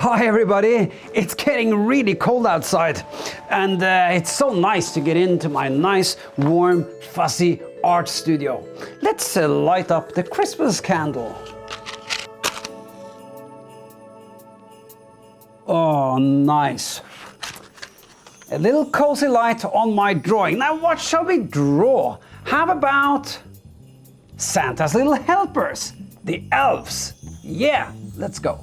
Hi everybody, it's getting really cold outside and it's so nice to get into my nice, warm, fuzzy art studio. Let's light up the Christmas candle. Oh, nice. A little cozy light on my drawing. Now what shall we draw? How about Santa's little helpers, the elves? Yeah, let's go.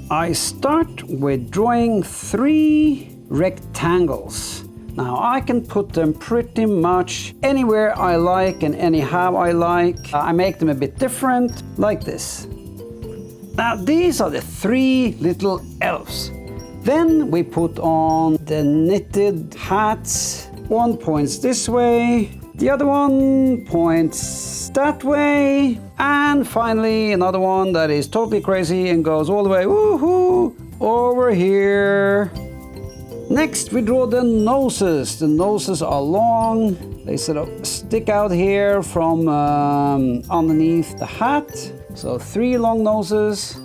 I start with drawing 3 rectangles. Now I can put them pretty much anywhere I like and anyhow I like. I make them a bit different, like this. Now these are the 3 little elves. Then we put on the knitted hats. One points this way, the other one points that way, and finally another one that is totally crazy and goes all the way woohoo over here. Next we draw the noses. The noses are long. They sort of stick out here from underneath the hat. So 3 long noses,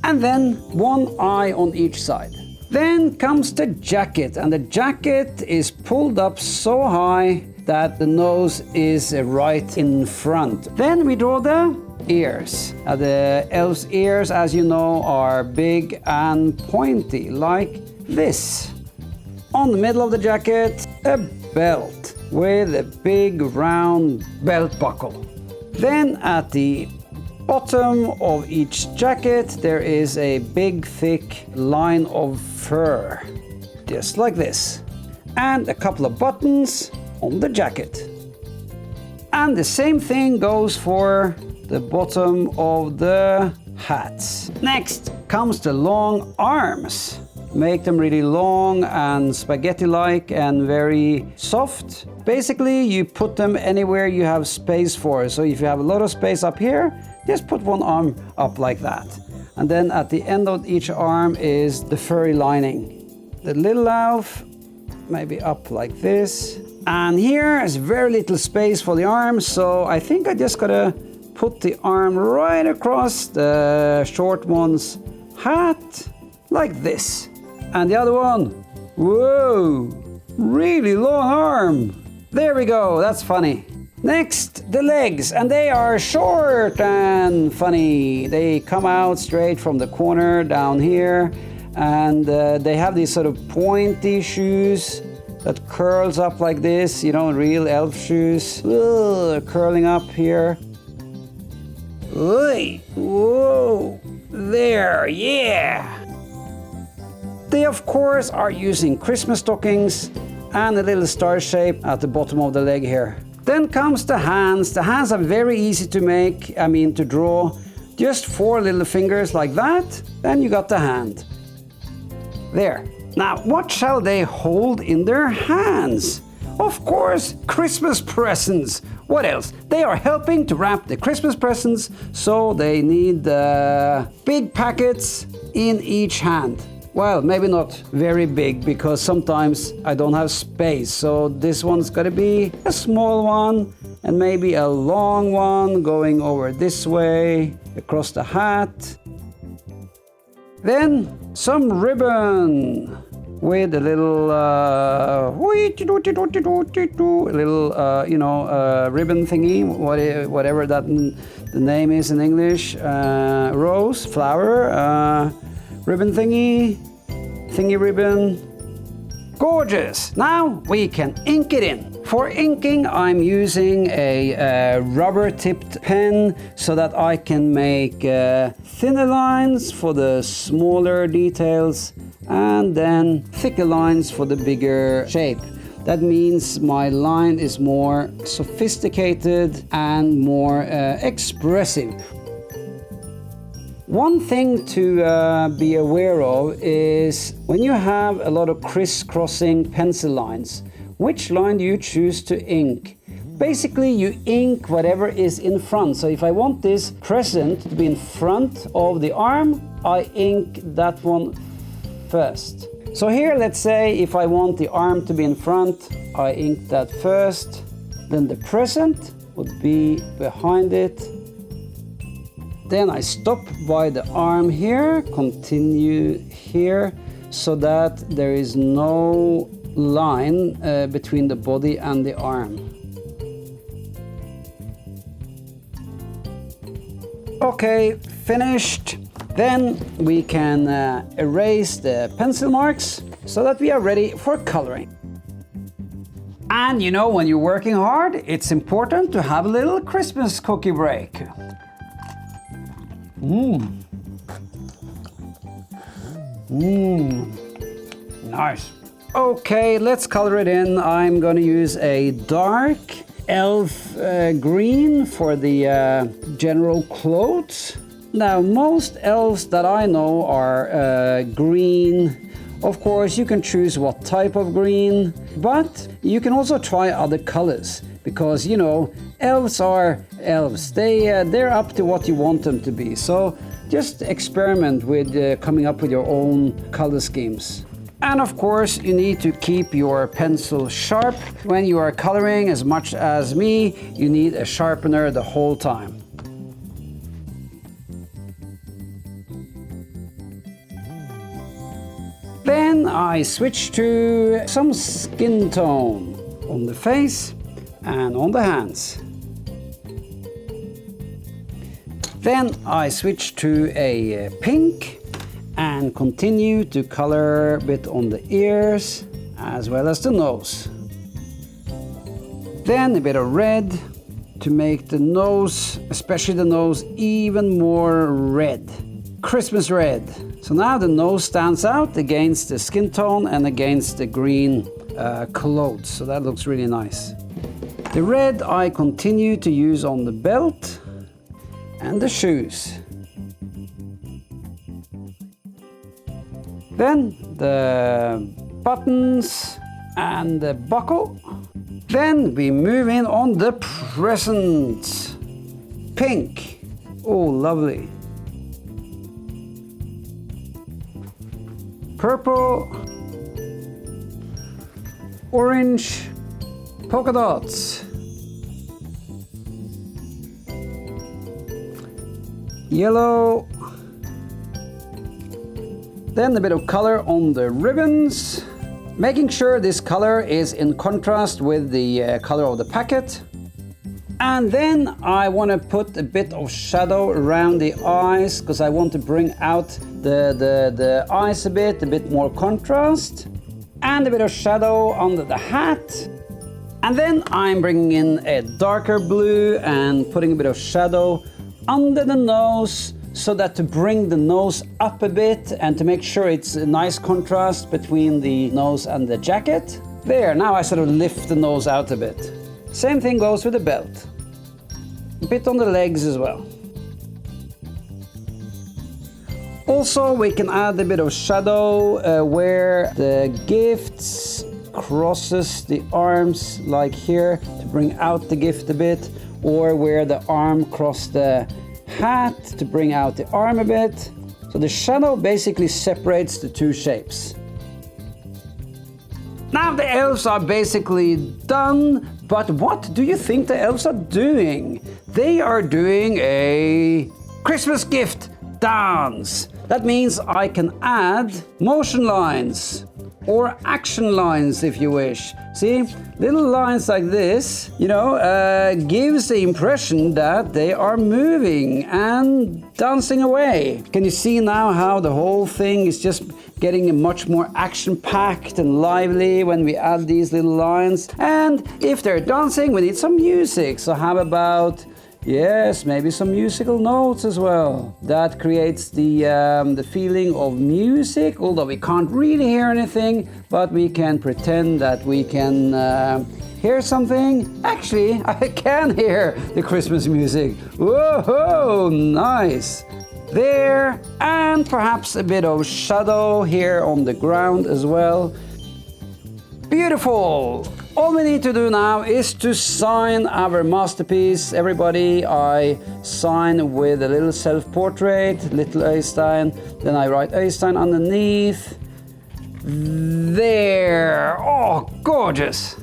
and then 1 eye on each side. Then comes the jacket, and the jacket is pulled up so high that the nose is right in front. Then we draw the ears. The elf's ears, as you know, are big and pointy, like this. On the middle of the jacket, a belt with a big round belt buckle. Then at the bottom of each jacket there is a big thick line of fur, just like this, and a couple of buttons on the jacket. And the same thing goes for the bottom of the hats. Next comes the long arms. Make them really long and spaghetti-like and very soft. Basically you put them anywhere you have space for. So if you have a lot of space up here, just put one arm up like that. And then at the end of each arm is the furry lining. The little elf, maybe up like this. And here is very little space for the arm, so I think I just gotta put the arm right across the short one's hat, like this. And the other one, whoa, really long arm. There we go, that's funny. Next, the legs, and they are short and funny. They come out straight from the corner down here, and they have these sort of pointy shoes that curls up like this, you know, real elf shoes. Ugh, curling up here. Oy, whoa, there, yeah. They of course are using Christmas stockings and a little star shape at the bottom of the leg here. Then comes the hands. The hands are very easy to make, to draw. Just 4 little fingers like that, then you got the hand. There. Now, what shall they hold in their hands? Of course, Christmas presents. What else? They are helping to wrap the Christmas presents, so they need big packets in each hand. Well, maybe not very big, because sometimes I don't have space. So this one's got to be a small one, and maybe a long one going over this way, across the hat. Then some ribbon with a little, ribbon thingy, whatever that the name is in English. Rose, flower, ribbon thingy ribbon. Gorgeous! Now we can ink it in. For inking, I'm using a rubber-tipped pen so that I can make thinner lines for the smaller details and then thicker lines for the bigger shape. That means my line is more sophisticated and more expressive. One thing to be aware of is when you have a lot of crisscrossing pencil lines, which line do you choose to ink? Basically, you ink whatever is in front. So if I want this crescent to be in front of the arm, I ink that one first. So here, let's say if I want the arm to be in front, I ink that first. Then the crescent would be behind it. Then I stop by the arm here, continue here, so that there is no line between the body and the arm. Okay, finished. Then we can erase the pencil marks so that we are ready for coloring. And you know, when you're working hard, it's important to have a little Christmas cookie break. Nice. Okay, let's color it in. I'm gonna use a dark elf green for the general clothes. Now, most elves that I know are green. Of course, you can choose what type of green, but you can also try other colors because, you know, elves are elves. They're up to what you want them to be. So just experiment with coming up with your own color schemes. And of course, you need to keep your pencil sharp. When you are coloring, as much as me, you need a sharpener the whole time. Then I switch to some skin tone on the face and on the hands. Then I switch to a pink and continue to color a bit on the ears as well as the nose. Then a bit of red to make the nose, especially the nose, even more red. Christmas red. So now the nose stands out against the skin tone and against the green clothes. So that looks really nice. The red I continue to use on the belt and the shoes. Then the buttons and the buckle. Then we move in on the presents. Pink. Oh, lovely. Purple, orange, polka dots, yellow, then a bit of color on the ribbons, making sure this color is in contrast with the color of the packet. And then I want to put a bit of shadow around the eyes because I want to bring out the eyes a bit more contrast, and a bit of shadow under the hat. And then I'm bringing in a darker blue and putting a bit of shadow under the nose so that to bring the nose up a bit and to make sure it's a nice contrast between the nose and the jacket. There, now I sort of lift the nose out a bit. Same thing goes with the belt. A bit on the legs as well. Also, we can add a bit of shadow where the gifts crosses the arms, like here, to bring out the gift a bit, or where the arm crosses the hat to bring out the arm a bit. So the shadow basically separates the two shapes. Now the elves are basically done, but what do you think the elves are doing? They are doing a Christmas gift dance. That means I can add motion lines or action lines if you wish. See, little lines like this, you know, gives the impression that they are moving and dancing away. Can you see now how the whole thing is just getting much more action-packed and lively when we add these little lines? And if they're dancing, we need some music. So how about, yes, maybe some musical notes as well. That creates the feeling of music, although we can't really hear anything, but we can pretend that we can hear something. Actually, I can hear the Christmas music. Whoa, nice. There, and perhaps a bit of shadow here on the ground as well. Beautiful. All we need to do now is to sign our masterpiece. Everybody, I sign with a little self-portrait, little Øystein. Then I write Øystein underneath. There. Oh, gorgeous.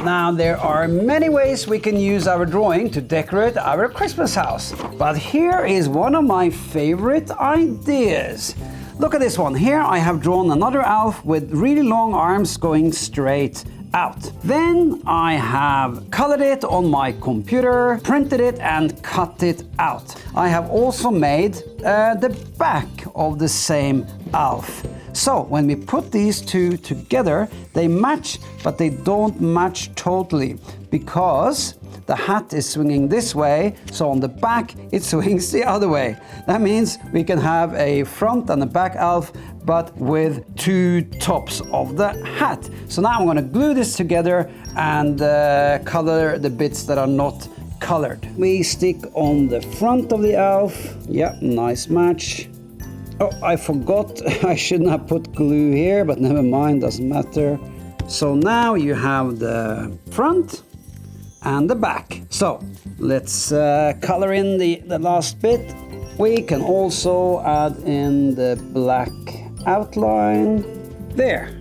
Now, there are many ways we can use our drawing to decorate our Christmas house. But here is one of my favorite ideas. Look at this one. Here I have drawn another elf with really long arms going straight out. Then I have colored it on my computer, printed it and cut it out. I have also made the back of the same elf. So when we put these two together, they match, but they don't match totally because the hat is swinging this way, so on the back it swings the other way. That means we can have a front and a back elf, but with two tops of the hat. So now I'm going to glue this together and color the bits that are not colored. We stick on the front of the elf. Yeah, nice match. Oh, I forgot. I shouldn't have put glue here, but never mind, doesn't matter. So now you have the front and the back. So let's color in the last bit. We can also add in the black outline there.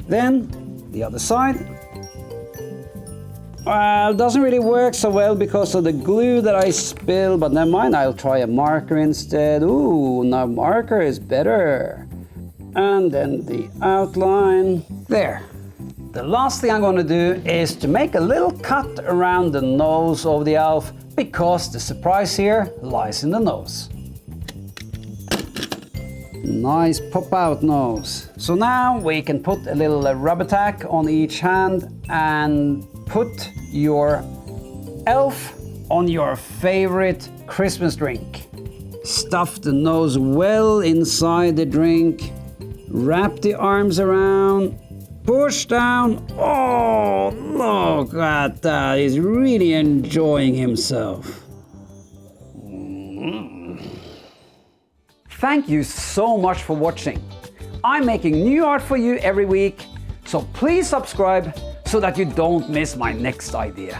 Then the other side. Well, doesn't really work so well because of the glue that I spilled, but never mind, I'll try a marker instead. Ooh, now marker is better. And then the outline there. The last thing I'm going to do is to make a little cut around the nose of the elf because the surprise here lies in the nose. Nice pop out nose. So now we can put a little rubber tack on each hand and put your elf on your favorite Christmas drink. Stuff the nose well inside the drink. Wrap the arms around. Push down. Oh, look at that. He's really enjoying himself. Thank you so much for watching. I'm making new art for you every week, so please subscribe so that you don't miss my next idea.